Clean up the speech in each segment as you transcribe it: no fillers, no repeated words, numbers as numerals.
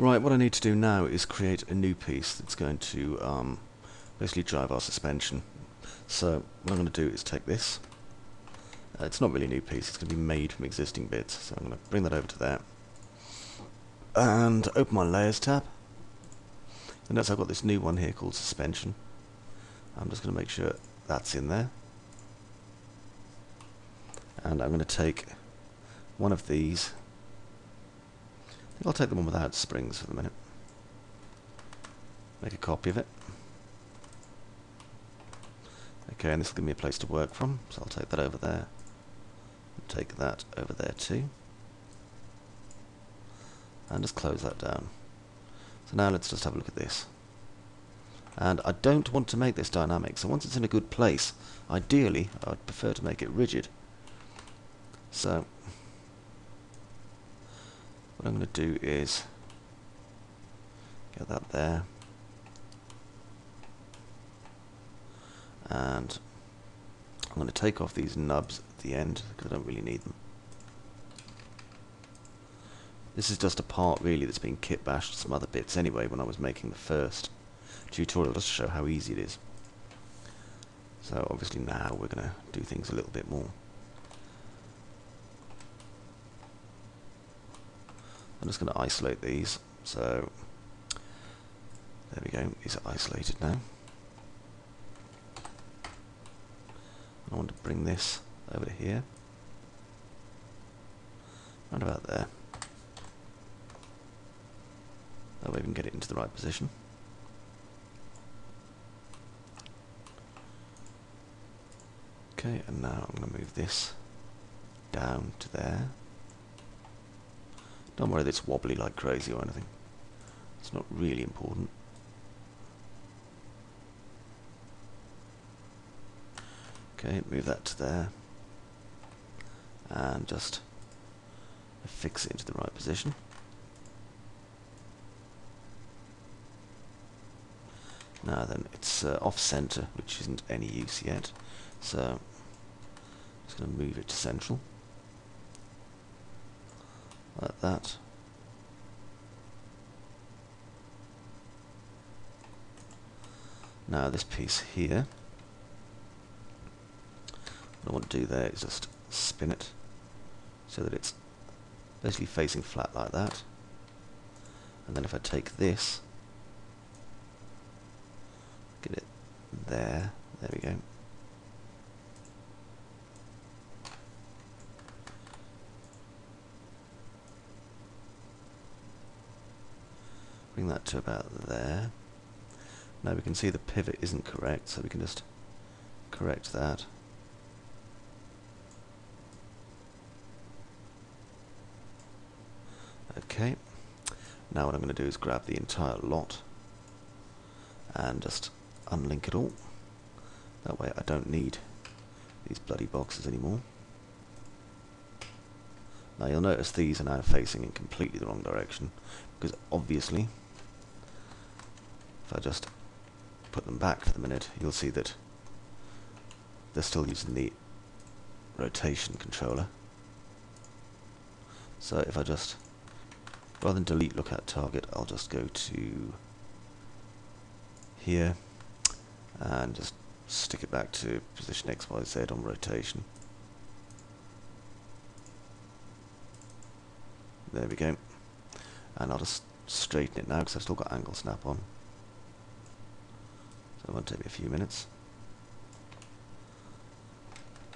Right, what I need to do now is create a new piece that's going to basically drive our suspension. So what I'm going to do is take this. It's not really a new piece, it's going to be made from existing bits. So I'm going to bring that over to there. And open my Layers tab. And notice I've got this new one here called Suspension. I'm just going to make sure that's in there. And I'm going to take one of these. I think I'll take the one without springs for the minute. Make a copy of it. Okay, and this will give me a place to work from, so I'll take that over there. And take that over there too. And just close that down. So now let's just have a look at this. And I don't want to make this dynamic, so once it's in a good place, ideally I'd prefer to make it rigid. So what I'm going to do is get that there, and I'm going to take off these nubs at the end because I don't really need them. This is just a part really that's been kitbashed some other bits anyway when I was making the first tutorial, just to show how easy it is. So obviously now we're going to do things a little bit more. I'm just going to isolate these, so there we go, these are isolated now. I want to bring this over to here, right about there. That way we can get it into the right position. Okay, and now I'm going to move this down to there. Don't worry that it's wobbly like crazy or anything. It's not really important. Okay, move that to there. And just fix it into the right position. Now then, it's off-center, which isn't any use yet. So, I'm just going to move it to central. Like that. Now this piece here, what I want to do there is just spin it so that it's basically facing flat like that. And then if I take this, get it there, there we go. Bring that to about there. Now we can see the pivot isn't correct, so we can just correct that. Okay, now what I'm going to do is grab the entire lot and just unlink it all. That way I don't need these bloody boxes anymore. Now you'll notice these are now facing in completely the wrong direction, because obviously if I just put them back for the minute, you'll see that they're still using the rotation controller. So if I just, rather than delete look at target, I'll just go to here and just stick it back to position XYZ on rotation. There we go. And I'll just straighten it now because I've still got angle snap on. So it won't take me a few minutes.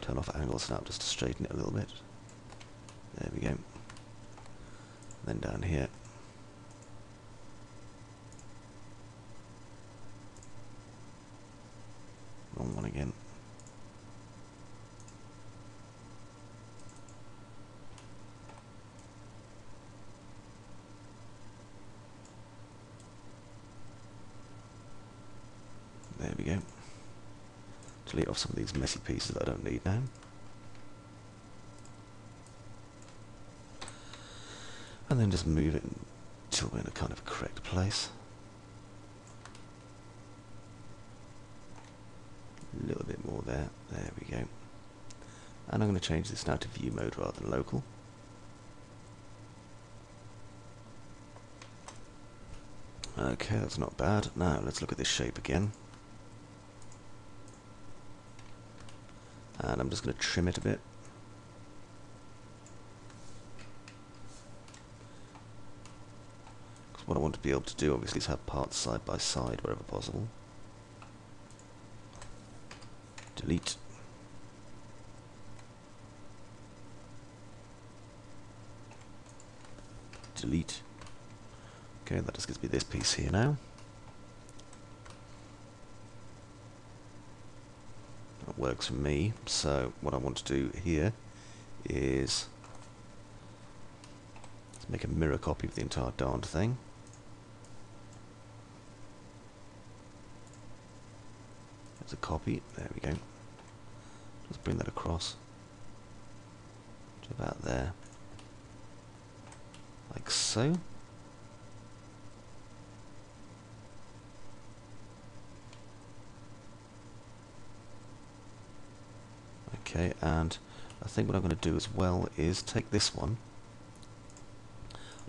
Turn off angle snap just to straighten it a little bit. There we go. Then down here. Wrong one again. There we go. Delete off some of these messy pieces that I don't need now. And then just move it until we're in a kind of correct place. A little bit more there. There we go. And I'm going to change this now to view mode rather than local. Okay, that's not bad. Now let's look at this shape again. And I'm just going to trim it a bit. Because what I want to be able to do obviously is have parts side by side wherever possible. Delete. Delete. Okay, that just gives me this piece here now. That works for me. So what I want to do here is let's make a mirror copy of the entire darned thing. There's a copy. There we go. Just bring that across to about there. Like so. Okay, and I think what I'm going to do as well is take this one,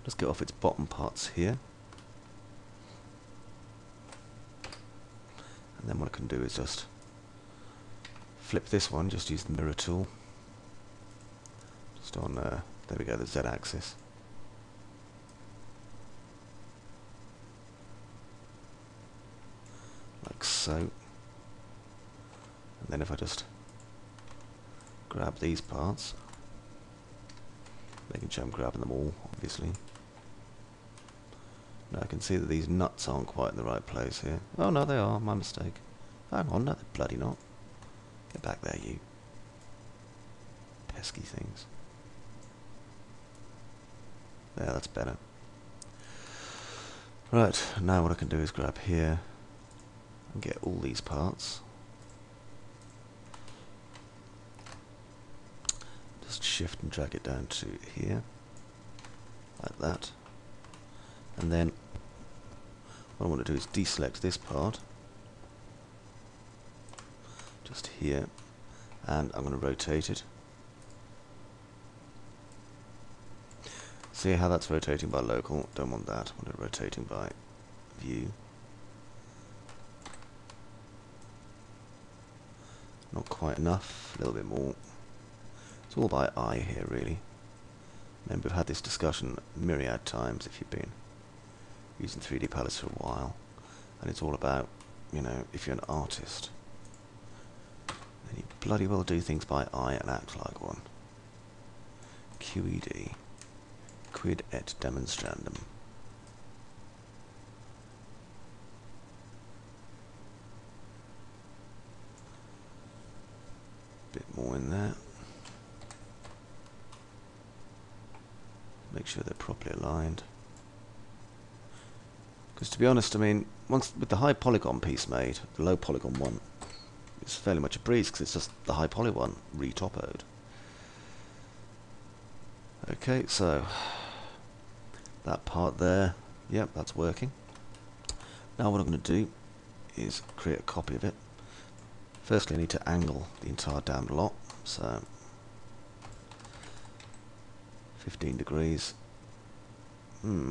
just get off its bottom parts here, and then what I can do is just flip this one, just use the mirror tool, just on, there we go, the Z-axis. Like so. And then if I just grab these parts, making sure I'm grabbing them all, obviously. Now I can see that these nuts aren't quite in the right place here. Oh no, they are, my mistake. Hang on, no they're bloody not. Get back there, you pesky things. There, that's better. Right, now what I can do is grab here and get all these parts. Shift and drag it down to here, like that. And then what I want to do is deselect this part, just here, and I'm going to rotate it. See how that's rotating by local? Don't want that. I want it rotating by view. Not quite enough. A little bit more. It's all by eye here, really. Remember, we've had this discussion myriad times if you've been using 3D palettes for a while, and it's all about, you know, if you're an artist, then you bloody well do things by eye and act like one. QED. Quid et demonstrandum. Bit more in there. Make sure they're properly aligned. Because to be honest, I mean, once with the high polygon piece made, the low polygon one, it's fairly much a breeze because it's just the high poly one re-topoed. Okay, so that part there, yep, that's working. Now what I'm going to do is create a copy of it. Firstly, I need to angle the entire damned lot, so 15 degrees.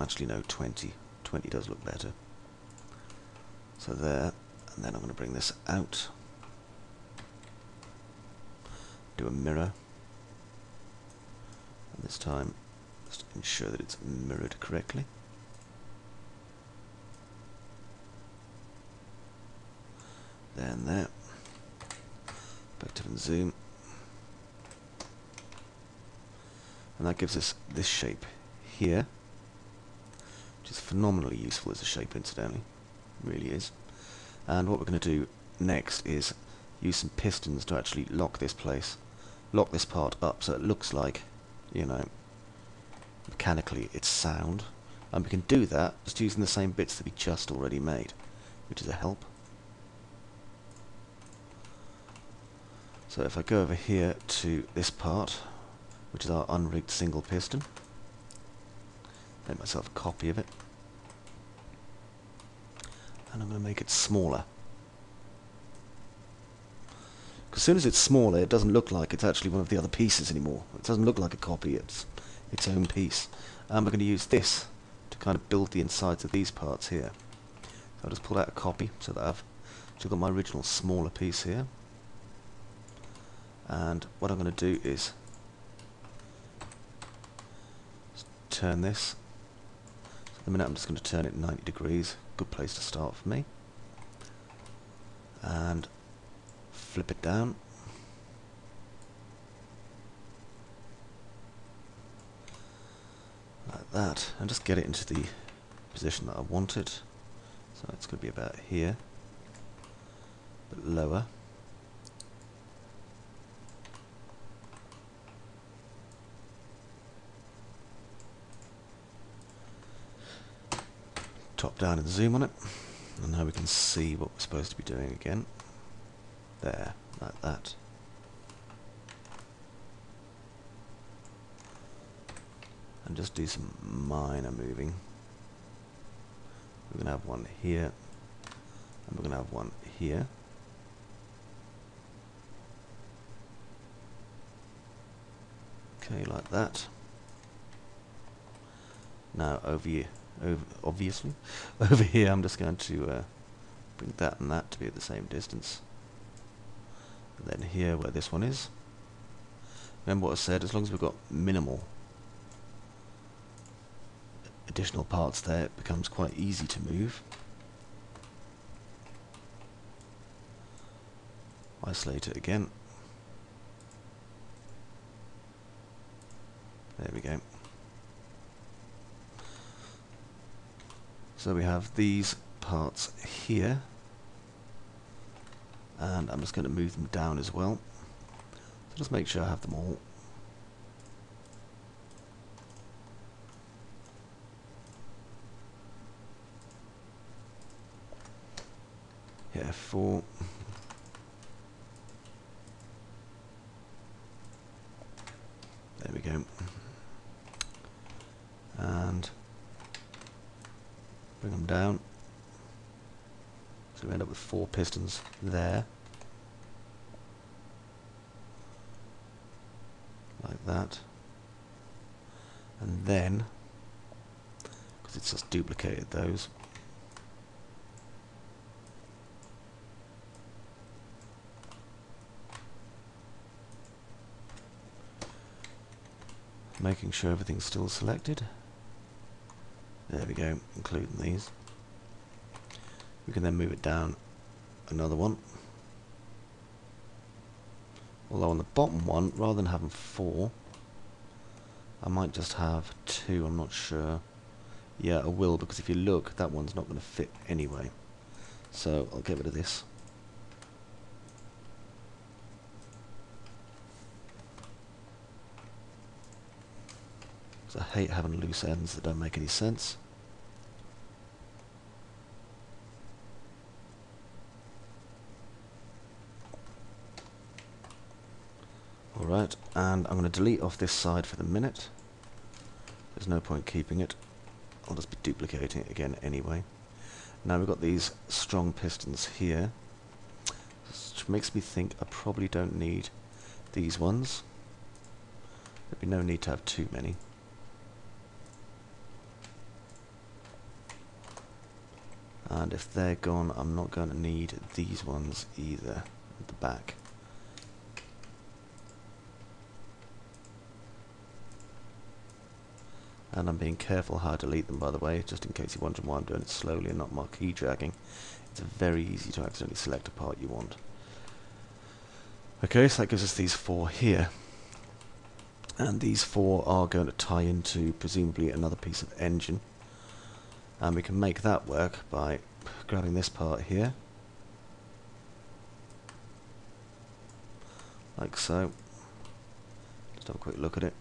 Actually no, 20. 20 does look better. So there, and then I'm going to bring this out. Do a mirror. And this time, just ensure that it's mirrored correctly. There and there. Perspective and zoom. And that gives us this shape here, which is phenomenally useful as a shape, incidentally. It really is. And what we're going to do next is use some pistons to actually lock this part up so it looks like, you know, mechanically it's sound. And we can do that just using the same bits that we just already made, which is a help. So if I go over here to this part, which is our unrigged single piston. Make myself a copy of it. And I'm going to make it smaller. Because as soon as it's smaller, it doesn't look like it's actually one of the other pieces anymore. It doesn't look like a copy, it's its own piece. And we're going to use this to kind of build the insides of these parts here. I'll just pull out a copy so that I've still got my original smaller piece here. And what I'm going to do is turn this. So in a minute I'm just going to turn it 90 degrees. Good place to start for me. And flip it down. Like that. And just get it into the position that I want it. So it's going to be about here. A bit lower. Top down and zoom on it, and now we can see what we're supposed to be doing again. There, like that. And just do some minor moving. We're going to have one here, and we're going to have one here. Okay, like that. Now over here. Obviously, over here I'm just going to bring that and that to be at the same distance. And then here where this one is. Remember what I said, as long as we've got minimal additional parts there, it becomes quite easy to move. Isolate it again. There we go. So we have these parts here, and I'm just going to move them down as well. So just make sure I have them all. Here, 4. There we go. And bring them down. So we end up with 4 pistons there. Like that. And then, because it's just duplicated those, making sure everything's still selected. There we go, including these. We can then move it down another one. Although on the bottom one, rather than having 4, I might just have 2, I'm not sure. Yeah, I will, because if you look, that one's not going to fit anyway. So I'll get rid of this. Because I hate having loose ends that don't make any sense. Alright, and I'm going to delete off this side for the minute. There's no point keeping it. I'll just be duplicating it again anyway. Now we've got these strong pistons here, which makes me think I probably don't need these ones. There'd be no need to have too many. And if they're gone, I'm not going to need these ones either at the back. And I'm being careful how I delete them, by the way, just in case you're wondering why I'm doing it slowly and not marquee dragging. It's very easy to accidentally select a part you want. Okay, so that gives us these 4 here. And these 4 are going to tie into, presumably, another piece of engine. And we can make that work by grabbing this part here. Like so. Just have a quick look at it.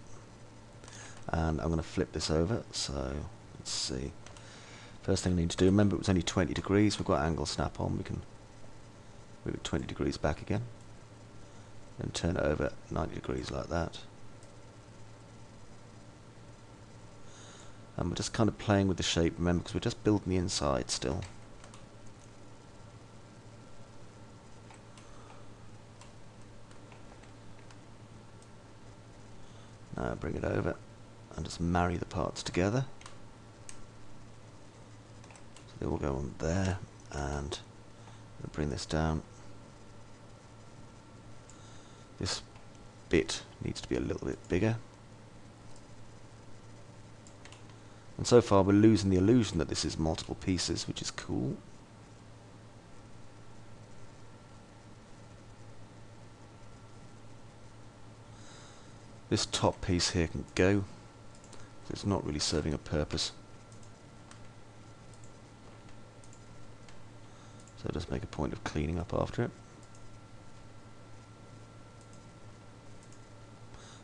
And I'm going to flip this over, so let's see. First thing I need to do, remember it was only 20 degrees, we've got angle snap on, we can move it 20 degrees back again. Then turn it over 90 degrees like that. And we're just kind of playing with the shape, remember, because we're just building the inside still. Now bring it over and just marry the parts together. So they all go on there, and bring this down. This bit needs to be a little bit bigger. And so far we're losing the illusion that this is multiple pieces, which is cool. This top piece here can go. It's not really serving a purpose. So just make a point of cleaning up after it.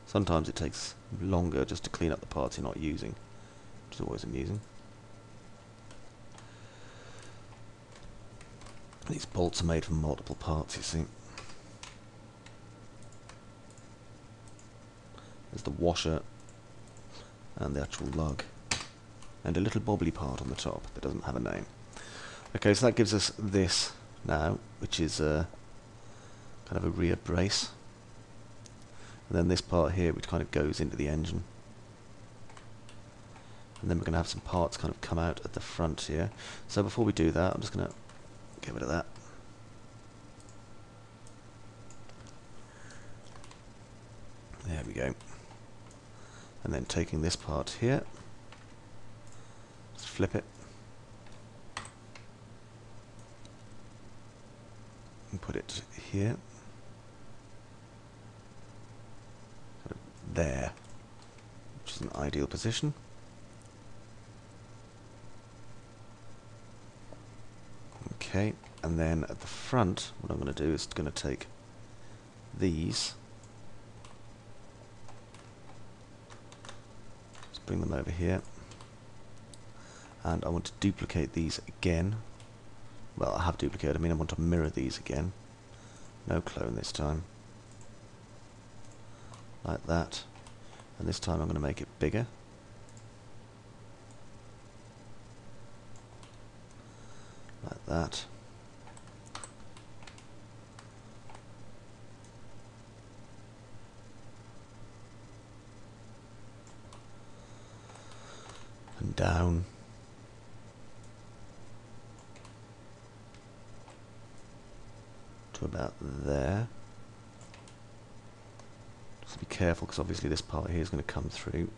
Sometimes it takes longer just to clean up the parts you're not using, which is always amusing. These bolts are made from multiple parts, you see. There's the washer and the actual lug, and a little bobbly part on the top that doesn't have a name. Okay, so that gives us this now, which is kind of a rear brace. And then this part here, which kind of goes into the engine. And then we're going to have some parts kind of come out at the front here. So before we do that, I'm just going to get rid of that. There we go. And then taking this part here, just flip it. And put it here. There, which is an ideal position. Okay, and then at the front, what I'm going to do is going to take these, just bring them over here, and I want to duplicate these again. Well, I have duplicated, I want to mirror these again. No clone this time. Like that, and this time I'm going to make it bigger. Like that. And down. To about there. Just be careful, because obviously this part here is going to come through.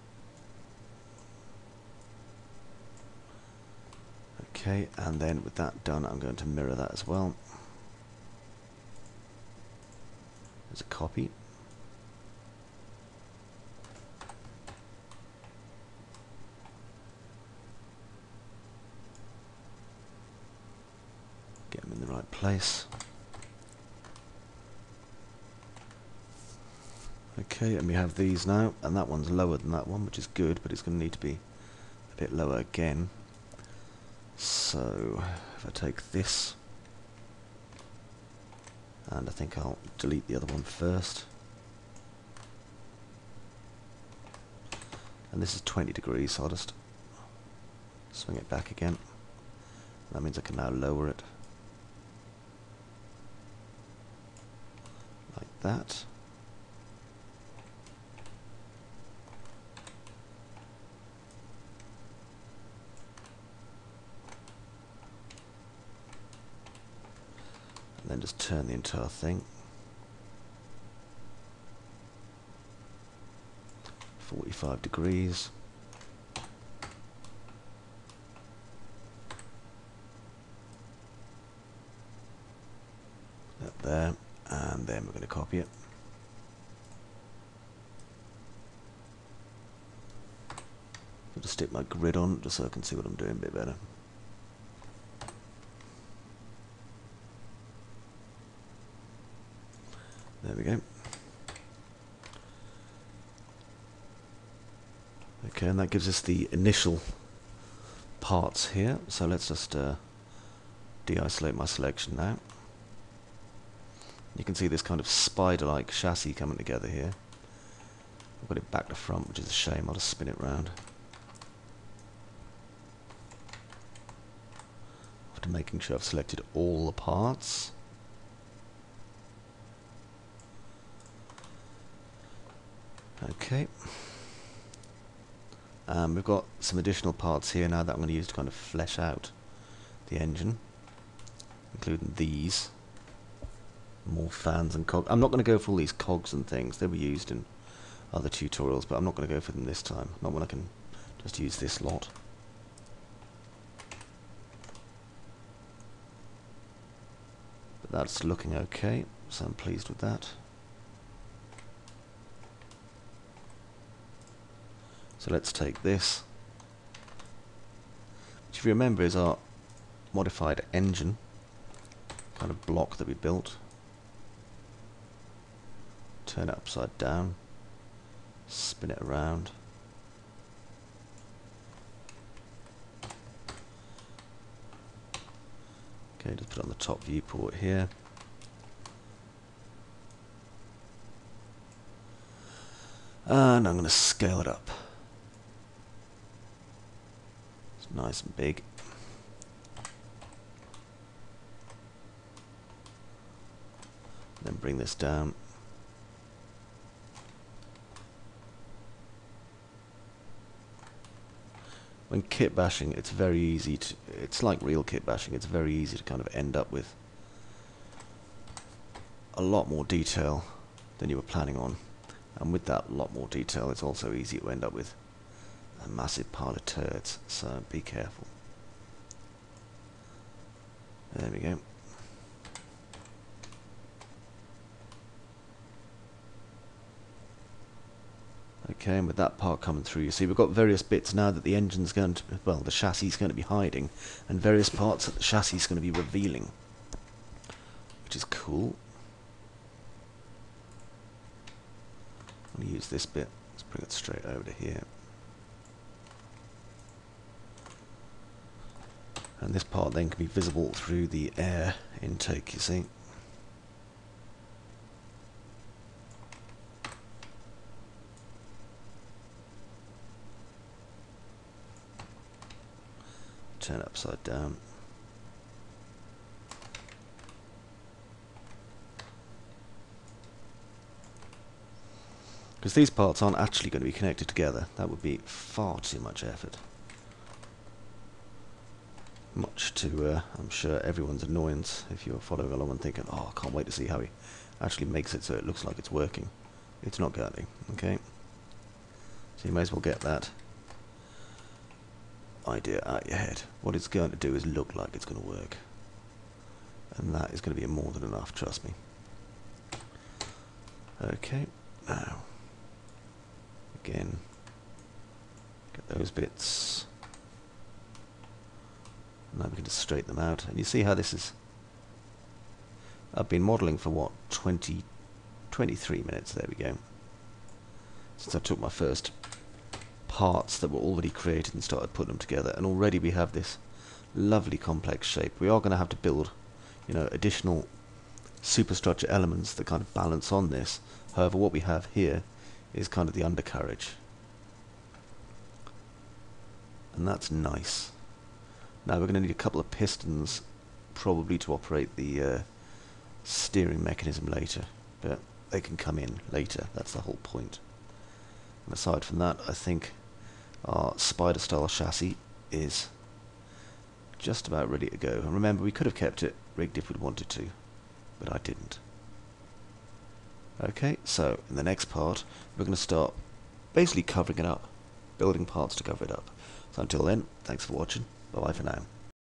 Okay, and then with that done, I'm going to mirror that as well. There's a copy. Get them in the right place. Okay, and we have these now, and that one's lower than that one, which is good, but it's going to need to be a bit lower again. So, if I take this, and I think I'll delete the other one first. And this is 20 degrees, so I'll just swing it back again. That means I can now lower it. Like that. Then just turn the entire thing 45 degrees. That there, and then we're going to copy it. I'll just stick my grid on just so I can see what I'm doing a bit better. There we go. Okay, and that gives us the initial parts here. So let's just de-isolate my selection now. You can see this kind of spider-like chassis coming together here. I've got it back to front, which is a shame. I'll just spin it round. After making sure I've selected all the parts. Okay, we've got some additional parts here now that I'm going to use to kind of flesh out the engine. including these. More fans and cogs. I'm not going to go for all these cogs and things. They were used in other tutorials, but I'm not going to go for them this time. Not when I can just use this lot. But that's looking okay, so I'm pleased with that. So let's take this, which if you remember is our modified engine kind of block that we built. Turn it upside down, spin it around. Okay, just put it on the top viewport here. And I'm going to scale it up. It's nice and big. Then bring this down. When kit bashing, it's very easy to, it's like real kit bashing, it's very easy to kind of end up with a lot more detail than you were planning on. And with that lot more detail, it's also easy to end up with a massive pile of turds, so be careful. There we go. Okay, and with that part coming through, you see we've got various bits now that the engine's going to, well, the chassis is going to be hiding, and various parts that the chassis is going to be revealing, which is cool. I'm going to use this bit. Let's bring it straight over to here. And this part then can be visible through the air intake, you see. Turn it upside down. Because these parts aren't actually going to be connected together. That would be far too much effort. Much to, I'm sure, everyone's annoyance if you're following along and thinking, oh, I can't wait to see how he actually makes it so it looks like it's working. It's not going to, okay? So you may as well get that idea out your head. What it's going to do is look like it's going to work. And that is going to be more than enough, trust me. Okay, now, again, get those bits. Now we can just straighten them out. And you see how this is... I've been modelling for what, 23 minutes, there we go. Since I took my first parts that were already created and started putting them together, and already we have this lovely complex shape. We are going to have to build, you know, additional superstructure elements that kind of balance on this. However, what we have here is kind of the undercarriage, and that's nice. Now we're going to need a couple of pistons probably to operate the steering mechanism later, but they can come in later. That's the whole point. And aside from that, I think our spider style chassis is just about ready to go. And remember, we could have kept it rigged if we'd wanted to, but I didn't. Okay, so in the next part we're going to start basically covering it up, building parts to cover it up. So until then, thanks for watching. Bye bye for now.